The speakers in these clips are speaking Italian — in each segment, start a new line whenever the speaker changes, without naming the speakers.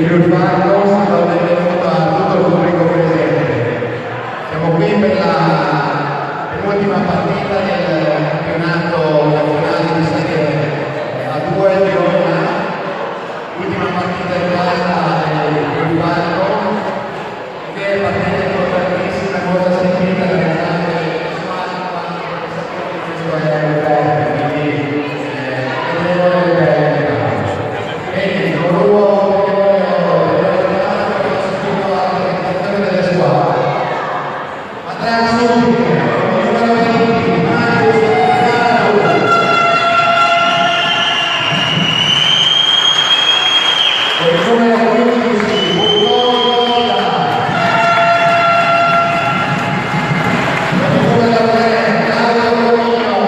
più il fatto sta benvenuto a tutto il pubblico presente. Siamo qui per la penultima partita del campionato nazionale di serie A2 di Roma, l'ultima partita in casa del Falco, che è partita importantissima e molto sentita dalle tante squadre quando questo è aperto, quindi vedremo le belle. Bene, non ruolo delle squadre. Andrea subito, numero 20, Mario Zaccaro. Il numero 15, Buccola. Il numero 3, Claudio Bonino.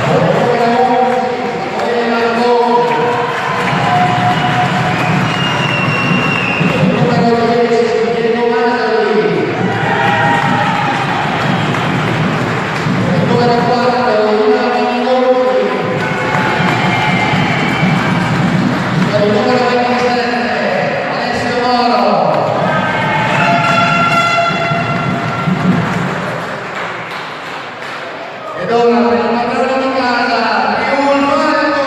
Il numero 11, Samuele Marconi. Il numero 10, Diego Masali. Il numero 4, Luna Minigoni. Il numero 27, Alessio Moro. Ed ora per il padrone di casa, Friul Falco.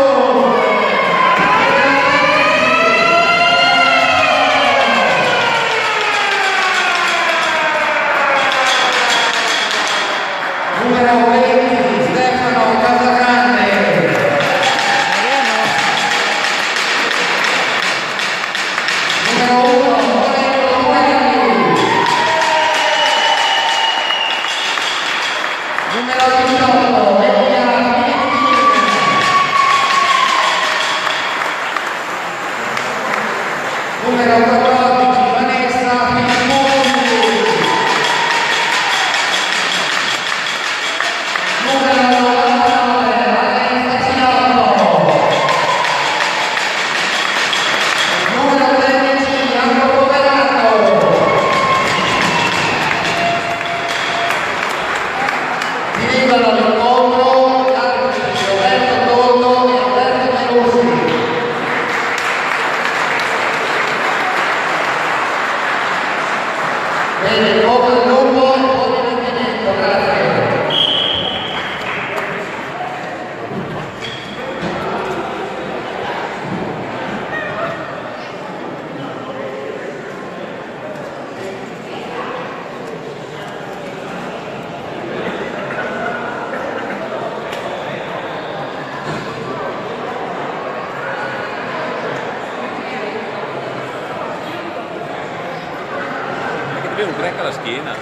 Numero 20, Stefano Casagrande. Numero 1, Lorenzo Guerri. Numero 18, Elia Filippi. Numero 14, Vanessa Filippi. Numero 99, Valenza Cinotto. Numero 13, Jacopo Poverato. Dirigono l'incontro arbitri Roberto Toldo e Roberto Melusi. Bene, il voto del gruppo e il voto di mantenimento, grazie.
Devi un crack alla schiena.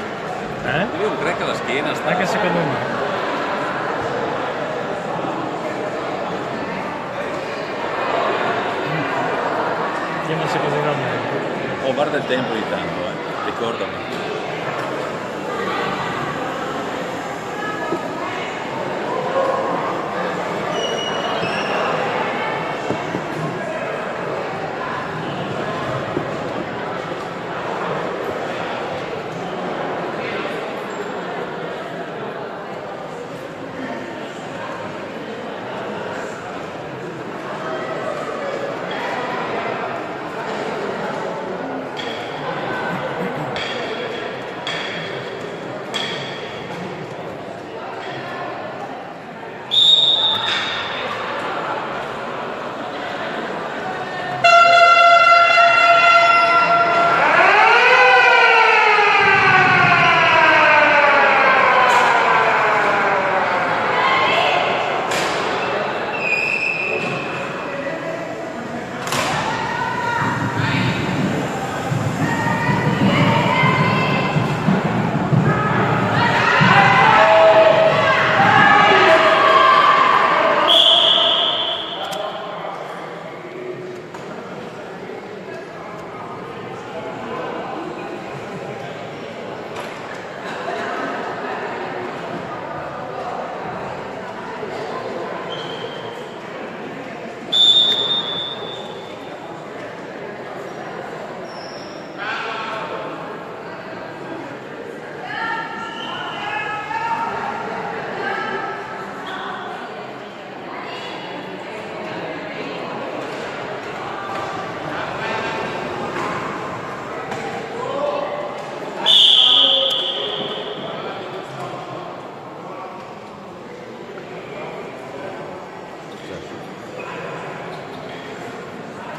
Devi un crack alla schiena.
Anche secondo me. Vediamo se così va bene.
Oh, guarda il tempo di tanto, ricordami.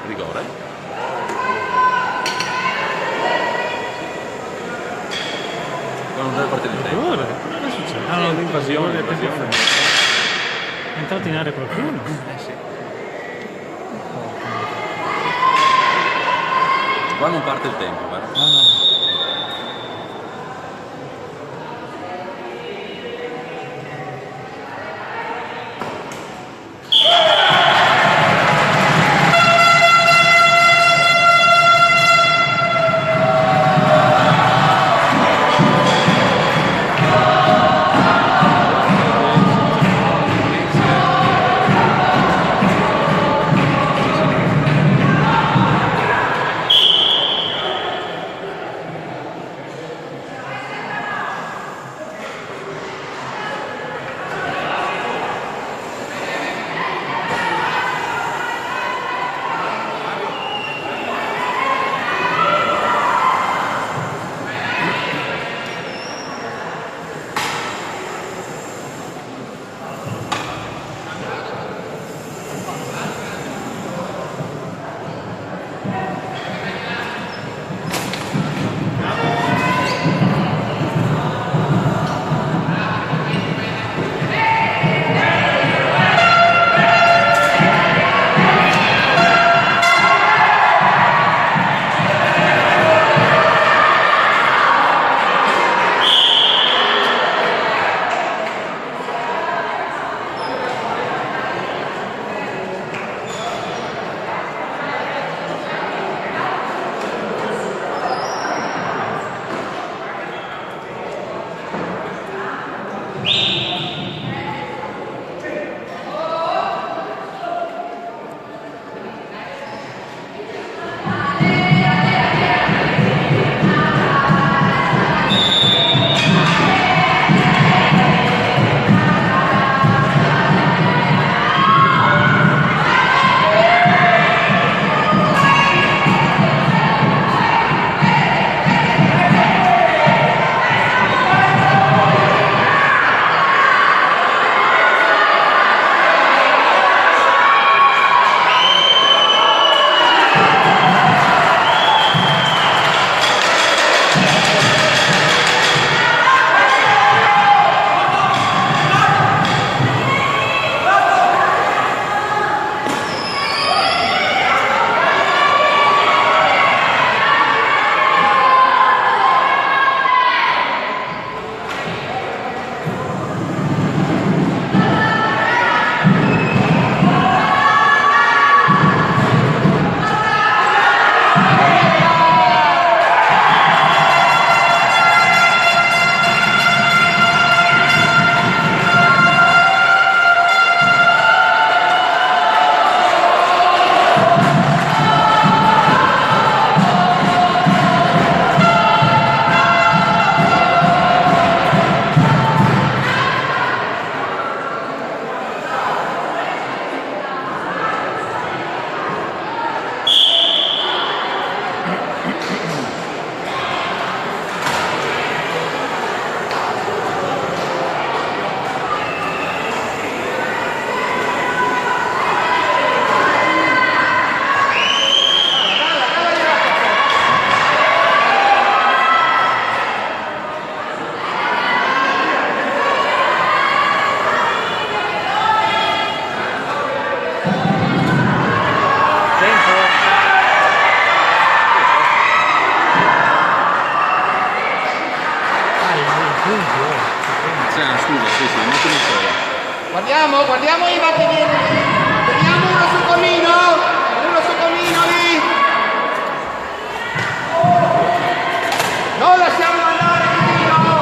Rigore? Ma non deve partire il tempo.
Rigore? Cosa succede? Ah, no,
l'invasione,
è entrato in area qualcuno?
Sì. Qua non parte il tempo, vero?
Ah, no.
Guardiamo i battimenti. Vediamo uno sul comino. Uno sul comino lì. Non lasciamo andare comino.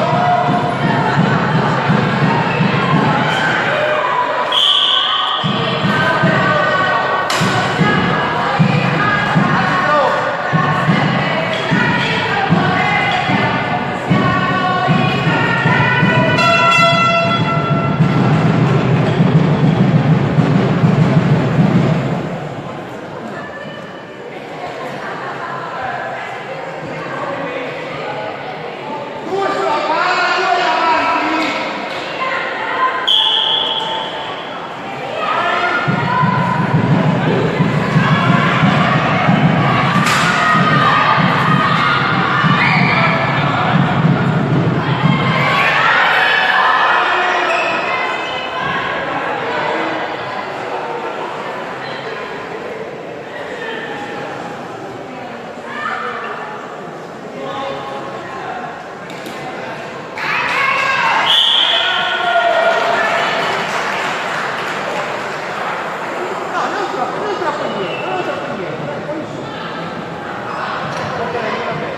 troppo indietro, non troppo indietro, dai, poi su. Ok, vabbè.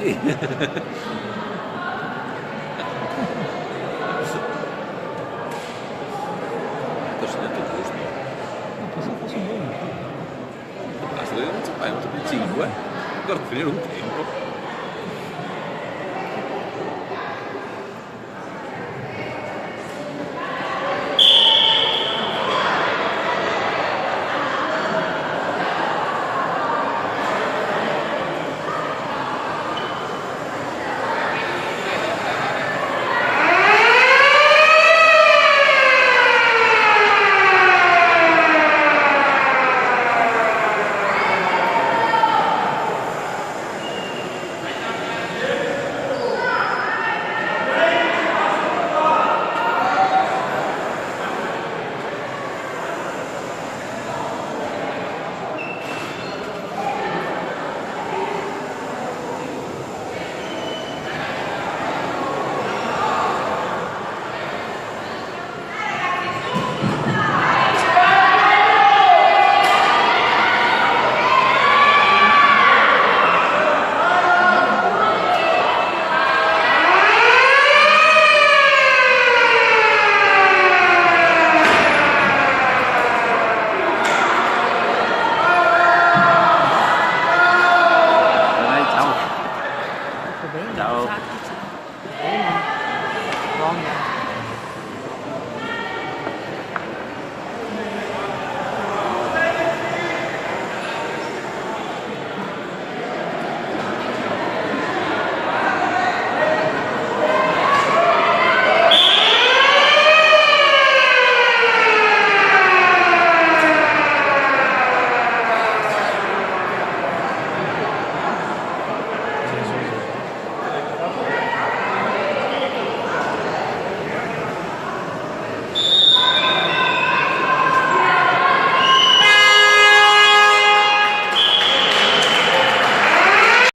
Sì. Ho segnato giusto.
No, pensavo fosse buono.
Basta, non ci fai un 5. Ancora finire un tempo.
Dai, ciao.
Ecco bene.
Ciao.
Ngon nha.